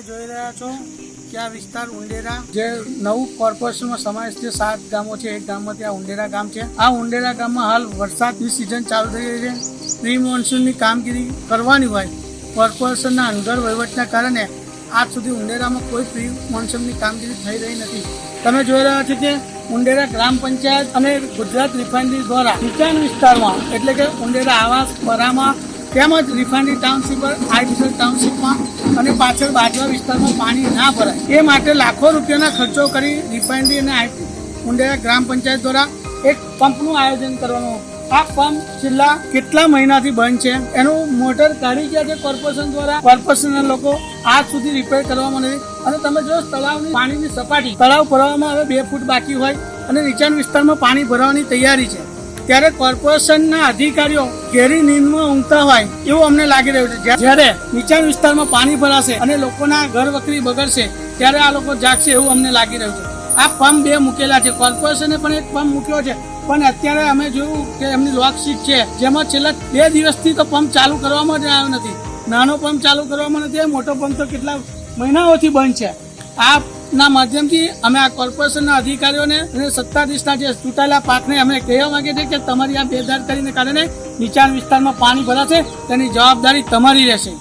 જોઈ રહ્યા છો કે આ વિસ્તાર ઉંડેરા જે નવું કોર્પોરેશનમાં સમાવેશ છે 7 ગામો છે એક ગામમાંથી આ ઉંડેરા ગામ છે। આ ઉંડેરા ગામમાં હાલ વરસાદની સિઝન ચાલુ થઈ રહી છે। પ્રી મોન્સૂનની કામગીરી કરવાની હોય કોર્પોરેશનના અણઘડ વહીવટના કારણે આજ સુધી ઉંડેરામાં કોઈ પ્રી મોન્સૂનની કામગીરી થઈ રહી નથી। તમે જોઈ રહ્યા છો કે ઉંડેરા ગ્રામ પંચાયત અને ગુજરાત રિફાઇનરી દ્વારા નીચાણ વિસ્તારમાં એટલે કે ઉંડેરા આવાસ પરામાં તેમજ રિફાઇનરી ટાઉનશીપ આર્ટિફિશિયલ ટાઉનશીપમાં અને પાછળ બાજવા વિસ્તારમાં પાણી ના ભરાય એ માટે લાખો રૂપિયાના ખર્ચો કરી રિફાઇનરી અને ઉંડેરા ગ્રામ પંચાયત દ્વારા એક પંપનું આયોજન કરવાનું। આ પંપ છેલ્લા કેટલા મહિનાથી બંધ છે, એનું મોટર કાઢી ગયા છે કોર્પોરેશન દ્વારા। કોર્પોરેશનના લોકો આજ સુધી રિપેર કરવામાં નથી અને તમે જો તળાવની પાણીની સપાટી તળાવ ભરવામાં હવે 2 ફૂટ બાકી હોય અને નીચાણ વિસ્તારમાં પાણી ભરવાની તૈયારી છે, ત્યારે કોર્પોરેશનના અધિકારીઓ ઘેરી નીંદમાં ઊંઘતા હોય એવું અમને લાગી રહ્યું છે। જ્યારે નીચાણ વિસ્તારમાં પાણી ભરાશે અને લોકોના ઘર વકરી બગડશે ત્યારે આ લોકો જાગશે એવું અમને લાગી રહ્યું છે। આ પંપ 2 મૂકેલા છે, કોર્પોરેશને પણ એક પંપ મૂક્યો છે, પણ અત્યારે અમે જોયું કે એમની લોક શીટ છે જેમાં છેલ્લા 2 દિવસથી તો પંપ ચાલુ કરવામાં જ આવ્યો નથી। નાનો પંપ ચાલુ કરવામાં નથી, મોટો પંપ તો કેટલા મહિનાઓથી બંધ છે। ના માધ્યમથી અમે આ કોર્પોરેશનના અધિકારીઓને અને સત્તાધીશના જે ચૂંટાયેલા પાકને અમે કહેવા માંગીએ છીએ કે તમારી આ બેદરકારીને કારણે નીચાણ વિસ્તારમાં પાણી ભરાશે, તેની જવાબદારી તમારી રહેશે।